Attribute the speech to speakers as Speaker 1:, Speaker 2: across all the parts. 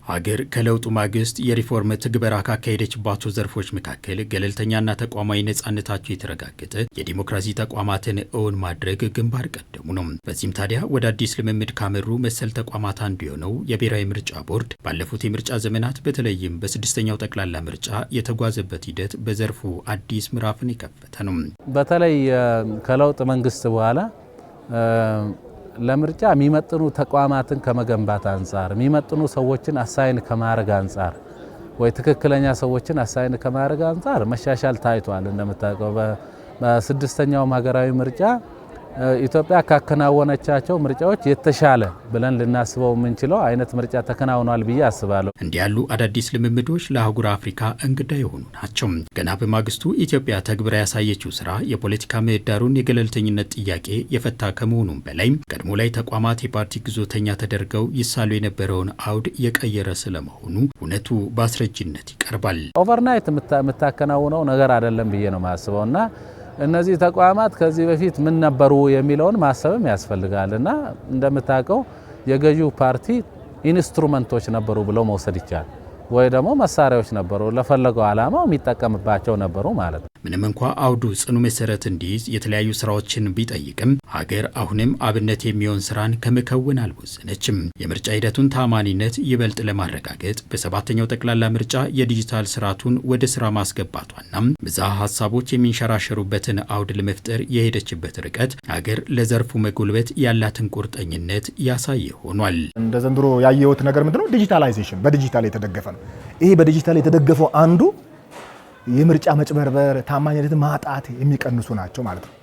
Speaker 1: ሀገር ከለውጡ ማግስት የሪፎርም ትግበራ ካካሄደችባቸው ዘርፎች መካከል ገለልተኛና ተቋማዊ ነጻነታቸው የተረጋገጠ የዲሞክራሲ ተቋማትን እውን ማድረግ ግንባር ቀደሙ ነው። በዚህም ታዲያ ወደ አዲስ ልምምድ ካመሩ መሰል ተቋማት አንዱ የሆነው የብሔራዊ ምርጫ ቦርድ ባለፉት የምርጫ ዘመናት በተለይም በስድስተኛው ጠቅላላ ምርጫ የተጓዘበት ሂደት በዘርፉ አዲስ ምዕራፍን የከፈተ ነው።
Speaker 2: በተለይ ከለውጥ መንግስት በኋላ ለምርጫ የሚመጥኑ ተቋማትን ከመገንባት አንፃር የሚመጥኑ ሰዎችን አሳይን ከማድረግ አንፃር ወይ ትክክለኛ ሰዎችን አሳይን ከማድረግ አንፃር መሻሻል ታይቷል። እንደምታውቀው በስድስተኛው ሀገራዊ ምርጫ ኢትዮጵያ ካከናወነቻቸው ምርጫዎች የተሻለ ብለን ልናስበው የምንችለው አይነት ምርጫ ተከናውኗል ብዬ አስባለሁ።
Speaker 1: እንዲህ ያሉ አዳዲስ ልምምዶች ለአህጉር አፍሪካ እንግዳ የሆኑ ናቸው። ገና በማግስቱ ኢትዮጵያ ተግብራ ያሳየችው ስራ የፖለቲካ ምህዳሩን የገለልተኝነት ጥያቄ የፈታ ከመሆኑም በላይ ቀድሞ ላይ ተቋማት የፓርቲ ግዞተኛ ተደርገው ይሳሉ የነበረውን አውድ የቀየረ ስለመሆኑ እውነቱ በአስረጅነት ይቀርባል።
Speaker 2: ኦቨርናይት የምታከናውነው ነገር አይደለም ብዬ ነው ማስበውና እነዚህ ተቋማት ከዚህ በፊት ምን ነበሩ የሚለውን ማሰብም ያስፈልጋልና እንደምታውቀው የገዢው ፓርቲ ኢንስትሩመንቶች ነበሩ ብለው መውሰድ ይቻላል ወይ ደግሞ መሳሪያዎች ነበሩ ለፈለገው ዓላማው የሚጠቀምባቸው ነበሩ ማለት ነው።
Speaker 1: ምንም እንኳ አውዱ ጽኑ መሰረት እንዲይዝ የተለያዩ ስራዎችን ቢጠይቅም ሀገር አሁንም አብነት የሚሆን ስራን ከመከወን አልወሰነችም። የምርጫ ሂደቱን ታማኒነት ይበልጥ ለማረጋገጥ በሰባተኛው ጠቅላላ ምርጫ የዲጂታል ስርዓቱን ወደ ስራ ማስገባቷና ብዝሃ ሀሳቦች የሚንሸራሸሩበትን አውድ ለመፍጠር የሄደችበት ርቀት ሀገር ለዘርፉ መጎልበት ያላትን ቁርጠኝነት ያሳየ ሆኗል።
Speaker 3: እንደ ዘንድሮ ያየሁት ነገር ምንድነው? ዲጂታላይዜሽን በዲጂታል የተደገፈ ነው። ይሄ በዲጂታል የተደገፈው አንዱ የምርጫ መጭበርበር ታማኝነት ማጣት የሚቀንሱ ናቸው ማለት ነው።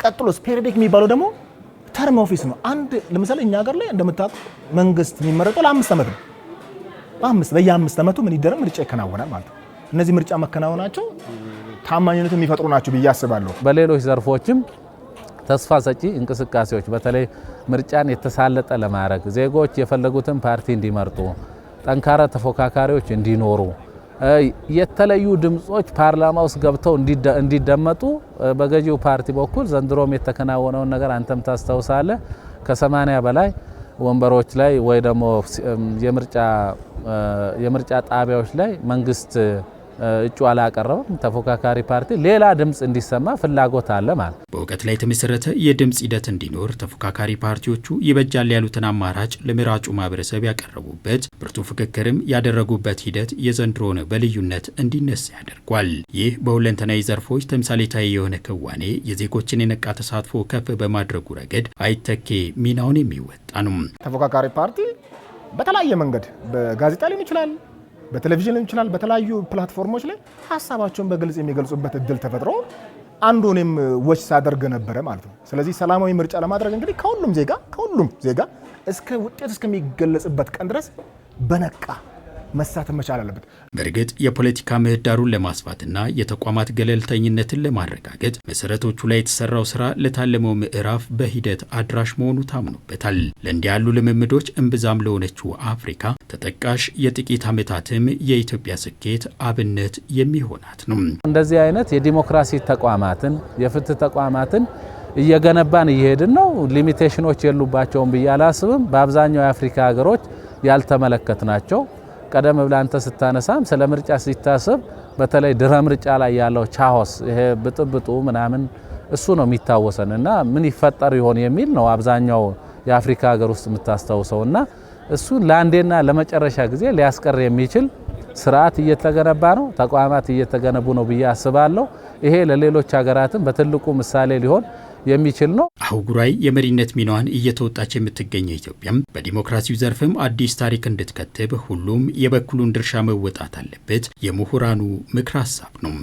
Speaker 3: ቀጥሎ ስፔሪዲክ የሚባለው ደግሞ ተርም ኦፊስ ነው። አንድ ለምሳሌ እኛ ሀገር ላይ እንደምታውቁ መንግስት የሚመረጠው ለ5 ዓመት ነው። በየ5 ዓመቱ ምን ይደረግ ምርጫ ይከናወናል ማለት ነው። እነዚህ ምርጫ መከናወናቸው ታማኝነት የሚፈጥሩ ናቸው ብዬ አስባለሁ።
Speaker 2: በሌሎች ዘርፎችም ተስፋ ሰጪ እንቅስቃሴዎች በተለይ ምርጫን የተሳለጠ ለማድረግ ዜጎች የፈለጉትን ፓርቲ እንዲመርጡ ጠንካራ ተፎካካሪዎች እንዲኖሩ የተለዩ ድምጾች ፓርላማ ውስጥ ገብተው እንዲደመጡ በገዢው ፓርቲ በኩል ዘንድሮም የተከናወነውን ነገር አንተም ታስተውሳለህ። ከ80 በላይ ወንበሮች ላይ ወይ ደግሞ የምርጫ ጣቢያዎች ላይ መንግስት እጩ አላቀረበም። ተፎካካሪ ፓርቲ ሌላ ድምጽ እንዲሰማ ፍላጎት አለ ማለት።
Speaker 1: በእውቀት ላይ የተመሰረተ የድምጽ ሂደት እንዲኖር ተፎካካሪ ፓርቲዎቹ ይበጃል ያሉትን አማራጭ ለመራጩ ማህበረሰብ ያቀረቡበት ብርቱ ፍክክርም ያደረጉበት ሂደት የዘንድሮውን በልዩነት እንዲነሳ ያደርጓል። ይህ በሁለንተናዊ ዘርፎች ተምሳሌታዊ የሆነ ክዋኔ የዜጎችን የነቃ ተሳትፎ ከፍ በማድረጉ ረገድ አይተኬ ሚናውን የሚወጣ ነው። ተፎካካሪ
Speaker 3: ፓርቲ በተለያየ መንገድ በጋዜጣ ሊሆን ይችላል፣ በቴሌቪዥን ሊሆን ይችላል፣ በተለያዩ ፕላትፎርሞች ላይ ሀሳባቸውን በግልጽ የሚገልጹበት እድል ተፈጥሮ አንዱንም ወች ሳደርግ ነበረ ማለት ነው። ስለዚህ ሰላማዊ ምርጫ ለማድረግ እንግዲህ ከሁሉም ዜጋ እስከ ውጤት እስከሚገለጽበት ቀን ድረስ በነቃ መሳተፍ መቻል አለበት።
Speaker 1: በእርግጥ የፖለቲካ ምህዳሩን ለማስፋትና የተቋማት ገለልተኝነትን ለማረጋገጥ መሰረቶቹ ላይ የተሰራው ስራ ለታለመው ምዕራፍ በሂደት አድራሽ መሆኑ ታምኖበታል። ለእንዲህ ያሉ ልምምዶች እምብዛም ለሆነችው አፍሪካ ተጠቃሽ የጥቂት ዓመታትም የኢትዮጵያ ስኬት አብነት የሚሆናት ነው።
Speaker 2: እንደዚህ አይነት የዲሞክራሲ ተቋማትን የፍትህ ተቋማትን እየገነባን እየሄድን ነው። ሊሚቴሽኖች የሉባቸውም ብዬ አላስብም። በአብዛኛው የአፍሪካ ሀገሮች ያልተመለከትናቸው ቀደም ብለህ አንተ ስታነሳም ስለ ምርጫ ሲታሰብ በተለይ ድረ ምርጫ ላይ ያለው ቻሆስ ይሄ ብጥብጡ ምናምን እሱ ነው የሚታወሰንና ምን ይፈጠር ይሆን የሚል ነው አብዛኛው የአፍሪካ ሀገር ውስጥ የምታስተውሰውና እሱ ለአንዴና ለመጨረሻ ጊዜ ሊያስቀር የሚችል ስርዓት እየተገነባ ነው፣ ተቋማት እየተገነቡ ነው ብዬ አስባለሁ። ይሄ ለሌሎች ሀገራትም በትልቁ ምሳሌ ሊሆን የሚችል ነው።
Speaker 1: አህጉራዊ የመሪነት ሚናዋን እየተወጣች የምትገኘው ኢትዮጵያም በዲሞክራሲው ዘርፍም አዲስ ታሪክ እንድትከትብ ሁሉም የበኩሉን ድርሻ መወጣት አለበት የምሁራኑ ምክር ሀሳብ ነው።